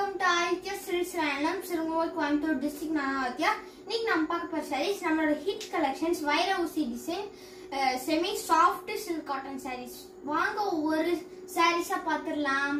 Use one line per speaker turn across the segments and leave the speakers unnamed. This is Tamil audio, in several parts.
Welcome to Aditya Silks Random Sirungoy Coimbatore district Nanavathya. இன்னைக்கு நம்ம பார்க்க போற sarees நம்மளோட hit collections வைர ஊசி design semi soft silk cotton sarees. வாங்க ஒவ்வொரு sarees-ஆ பாத்துறலாம்.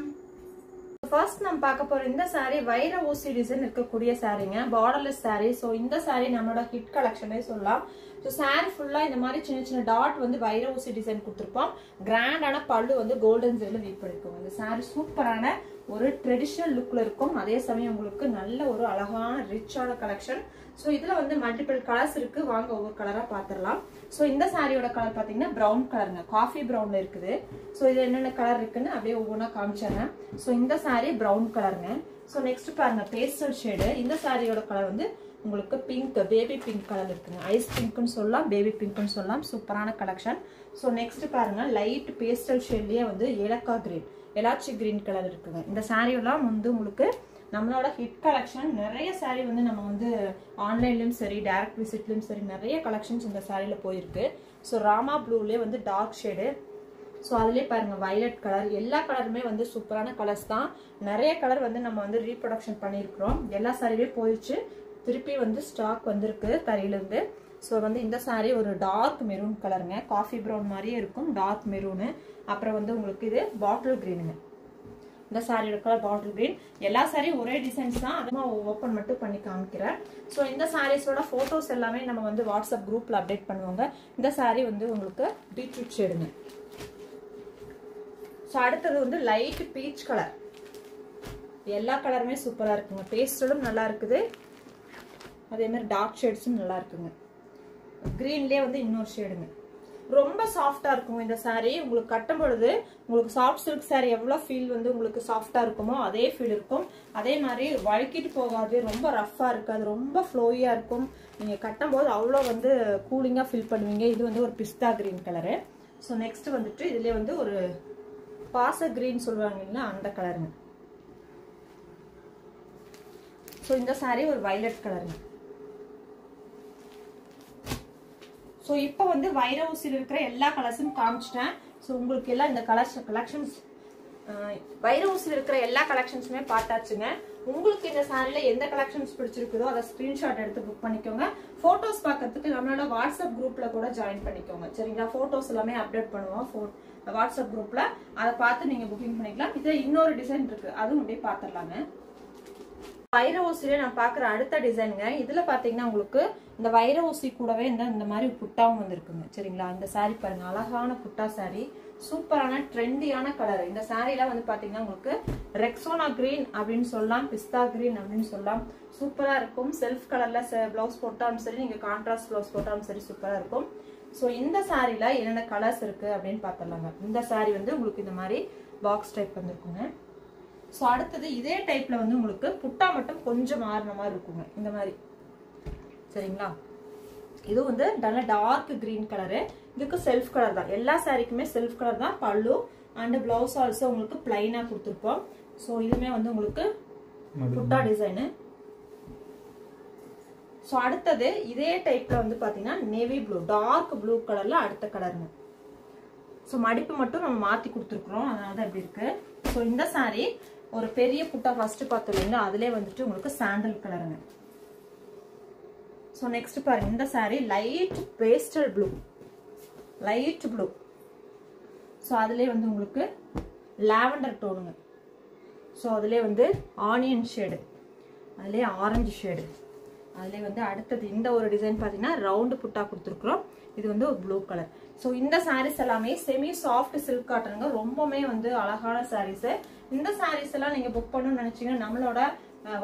First நம்ம பார்க்க போற இந்த saree வைர ஊசி டிசைன் இருக்கக்கூடிய சாரீங்க. borderless saree. சோ இந்த saree நம்மளோட hit collection-ஏ சொல்லலாம். சோ saree ஃபுல்லா இந்த மாதிரி சின்ன டாட் வந்து வைர ஊசி டிசைன் கொடுத்திருப்போம். கிராண்டான பல்லு வந்து கோல்டன் ஜெல்ல வீவ் பண்ணிருக்கோம். இந்த saree சூப்பரான ஒரு ட்ரெடிஷனல் லுக்ல இருக்கும். அதே சமயம் உங்களுக்கு நல்ல ஒரு அழகான ரிச்சான கலெக்ஷன். சோ இதுல வந்து மல்டிபிள் கலர்ஸ் இருக்கு. வாங்க ஒவ்வொரு கலரா பாத்துறலாம். சோ இந்த சாரியோட கலர் பாத்தீங்கன்னா பிரவுன் கலருங்க. காஃபி பிரவுன்ல இருக்குது. சோ இது என்னென்ன கலர் இருக்குன்னு அப்படியே ஒவ்வொன்றா காமிச்சறேன். சோ இந்த சாரி பிரவுன் கலருங்க. சோ நெக்ஸ்ட் பாருங்க பேஸ்டல் ஷேடு. இந்த சாரியோட கலர் வந்து உங்களுக்கு பிங்க், பேபி பிங்க் கலர் இருக்குங்க. ஐஸ் பிங்க்னு சொல்லலாம், பேபி பிங்க்னு சொல்லலாம். சூப்பரான கலெக்ஷன். சோ நெக்ஸ்ட் பாருங்க லைட் பேஸ்டல் ஷேட்லயே வந்து ஏலக்காய் கிரீன், எலாச்சி கிரீன் கலர் இருக்குங்க. இந்த சாரியெல்லாம் வந்து உங்களுக்கு நம்மளோட ஹிட் கலெக்ஷன். நிறைய சாரி வந்து நம்ம வந்து ஆன்லைன்லயும் சரி டைரக்ட் விசிட்லயும் சரி நிறைய கலெக்ஷன்ஸ் இந்த சாரியில போயிருக்கு. ஸோ ராமா ப்ளூலயே வந்து டார்க் ஷேடு. ஸோ அதுலேயே பாருங்க வயலட் கலர். எல்லா கலருமே வந்து சூப்பரான கலர்ஸ் தான். நிறைய கலர் வந்து நம்ம வந்து ரீப்ரொடக்ஷன் பண்ணியிருக்கிறோம். எல்லா சாரியுமே போயிடுச்சு, திருப்பி வந்து ஸ்டாக் வந்திருக்கு தரையிலிருந்து. ஸோ வந்து இந்த சாரி ஒரு டார்க் மெரூன் கலருங்க. காஃபி ப்ரௌன் மாதிரியே இருக்கும், டார்க் மெரூனு. அப்புறம் வந்து உங்களுக்கு இது பாட்டில் கிரீனுங்க. இந்த சாரியோட கலர் பாட்டில் கிரீன். எல்லா சாரியும் ஒரே டிசைன்ஸ் தான், அதுவும் ஓப்பன் மட்டும் பண்ணி காமிக்கிறேன். ஸோ இந்த சாரீஸோட போட்டோஸ் எல்லாமே நம்ம வந்து வாட்ஸ்அப் குரூப்ல அப்டேட் பண்ணுவாங்க. இந்த சாரி வந்து உங்களுக்கு பீட்ரூட் ஷேடுங்க. ஸோ அடுத்தது வந்து லைட் பீச் கலர். எல்லா கலருமே சூப்பரா இருக்குங்க. பேஸ்டலும் நல்லா இருக்குது, அதே மாதிரி டார்க் ஷேட்ஸும் நல்லா இருக்குங்க. கிரீன்லயே வந்து இன்னொரு ஷேடுங்க. ரொம்ப சாஃப்டா இருக்கும் இந்த சாரி. உங்களுக்கு கட்டும் பொழுது உங்களுக்கு சாஃப்ட் சில்க் சாரி எவ்வளவு ஃபீல் வந்து உங்களுக்கு சாஃப்டா இருக்குமோ அதே ஃபீல் இருக்கும். அதே மாதிரி வழுக்கிட்டு போகாது, ரொம்ப ரஃபா இருக்காது, ரொம்ப ஃப்ளோயியா இருக்கும். நீங்க கட்டும் போது அவ்வளோ வந்து கூலிங்கா ஃபீல் பண்ணுவீங்க. இது வந்து ஒரு பிஸ்தா கிரீன் கலரு. ஸோ நெக்ஸ்ட் வந்துட்டு இதுல வந்து ஒரு பாச கிரீன் சொல்லுவாங்க இல்லைங்களா, அந்த கலருங்க. ஸோ இந்த சாரி ஒரு வயலட் கலருங்க. ஸோ இப்போ வந்து வைர ஊசியில் இருக்கிற எல்லா கலர்ஸும் காமிச்சிட்டேன். ஸோ உங்களுக்கு எல்லாம் இந்த கலெக்ஷன்ஸ் வைர ஊசியில் இருக்கிற எல்லா கலெக்ஷன்ஸுமே பார்த்தாச்சுங்க. உங்களுக்கு இந்த சாரியில எந்த கலெக்ஷன்ஸ் பிடிச்சிருக்குதோ அதை ஸ்கிரீன்ஷாட் எடுத்து புக் பண்ணிக்கோங்க. போட்டோஸ் பார்க்கறதுக்கு நம்மளோட வாட்ஸ்அப் குரூப்ல கூட ஜாயின் பண்ணிக்கோங்க. சரிங்களா, போட்டோஸ் எல்லாமே அப்டேட் பண்ணுவோம் வாட்ஸ்அப் குரூப்ல. அதை பார்த்து நீங்க புக்கிங் பண்ணிக்கலாம். இதுல இன்னொரு டிசைன் இருக்கு, அதுவும் அப்படியே பார்த்துடலாங்க. வைர ஊசியில நான் பாக்குற அடுத்த டிசைனுங்க. இதுல பாத்தீங்கன்னா உங்களுக்கு இந்த வைர ஊசி கூடவே இந்த மாதிரி புட்டாவும் வந்திருக்குங்க. சரிங்களா, இந்த சாரி பாருங்க, அழகான புட்டா சாரி, சூப்பரான ட்ரெண்டியான கலர். இந்த சாரில வந்து பாத்தீங்கன்னா உங்களுக்கு ரெக்ஸோனா கிரீன் அப்படின்னு சொல்லலாம், பிஸ்தா கிரீன் அப்படின்னு சொல்லலாம். சூப்பரா இருக்கும். செல்ஃப் கலர்ல பிளவுஸ் போட்டாலும் சரி, நீங்க கான்ட்ராஸ்ட் பிளவுஸ் போட்டாலும் சரி சூப்பரா இருக்கும். சோ இந்த சாரில என்னென்ன கலர்ஸ் இருக்கு அப்படின்னு பாத்துடலாங்க. இந்த சாரி வந்து உங்களுக்கு இந்த மாதிரி பாக்ஸ் டைப் வந்திருக்குங்க. ஸோ அடுத்தது இதே டைப்ல வந்து உங்களுக்கு புட்டா மட்டும் கொஞ்சம் மாறின மாதிரி இருக்குங்க, இந்த மாதிரி. சரிங்களா, இது வந்து நல்ல டார்க் கிரீன் கலரு. இதுக்கு செல்ஃப் கலர் தான். எல்லா சாரிக்குமே செல்ஃப் கலர் தான். பல்லு அண்ட் பிளவுஸ் ஆல்சோ உங்களுக்கு பிளைனா கொடுத்துருப்போம். ஸோ இதுமே வந்து உங்களுக்கு புட்டா டிசைனு. ஸோ அடுத்தது இதே டைப்ல வந்து பாத்தீங்கன்னா நேவி ப்ளூ, டார்க் ப்ளூ கலர்ல அடுத்த கலருங்க. ஸோ மடிப்பு மட்டும் நம்ம மாத்தி கொடுத்துருக்குறோம், அதனாலதான் இப்படி இருக்கு. ஸோ இந்த சாரி ஒரு பெரிய புட்டா ஃபர்ஸ்ட் பார்த்தோம் இல்லைங்களா, அதுலேயே வந்துட்டு உங்களுக்கு சாண்டல் கலருங்க. ஸோ நெக்ஸ்ட் பாருங்க, இந்த sorry light pastel blue, light blue. So அதுலேயே வந்து உங்களுக்கு லாவெண்டர் டோனுங்க. ஸோ அதுலேயே வந்து ஆனியன் ஷேடு, அதுலேயே ஆரஞ்சு ஷேடு, அதுலேயே வந்து அடுத்தது இந்த ஒரு டிசைன் பார்த்தீங்கன்னா ரவுண்டு புட்டா கொடுத்துருக்குறோம். இது வந்து ஒரு ப்ளூ கலர். ஸோ இந்த சாரீஸ் எல்லாமே செமி சாஃப்ட் சில்க் காட்டனுங்க. ரொம்பவுமே வந்து அழகான சாரீஸ். இந்த சாரீஸ் எல்லாம் நீங்க புக் பண்ணணும்னு நினைச்சீங்கன்னா நம்மளோட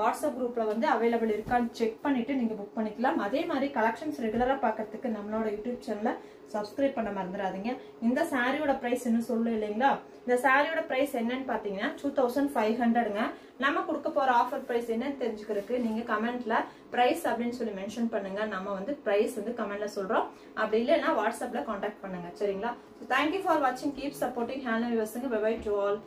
வாட்ஸ்அப் குரூப்ல வந்து அவைலபிள் இருக்கான்னு செக் பண்ணிட்டு நீங்க புக் பண்ணிக்கலாம். அதே மாதிரி கலெக்ஷன்ஸ் ரெகுலரா பாக்கிறதுக்கு நம்மளோட யூடியூப் சேனலை சப்ஸ்கிரைப் பண்ண மறந்துடாதீங்க. இந்த சாரியோட பிரைஸ் என்ன சொல்லு இல்லைங்களா, இந்த சாரியோட பிரைஸ் என்னன்னு பாத்தீங்கன்னா 2500ங்க. நம்ம கொடுக்க போற ஆஃபர் பிரைஸ் என்னன்னு தெரிஞ்சுக்கிறதுக்கு நீங்க கமெண்ட்ல பிரைஸ் அப்படின்னு சொல்லி மென்ஷன் பண்ணுங்க. நம்ம வந்து பிரைஸ் வந்து கமெண்ட்ல சொல்றோம். அப்படி இல்லைன்னா வாட்ஸ்அப்ல கான்டாக்ட் பண்ணுங்க. சரிங்களா, தேங்க்யூ ஃபார் வாட்சிங். கீப் சப்போர்ட்டிங் ஹேண்ட்லூம் வியூவர்ஸ்ங்க. Bye bye to all.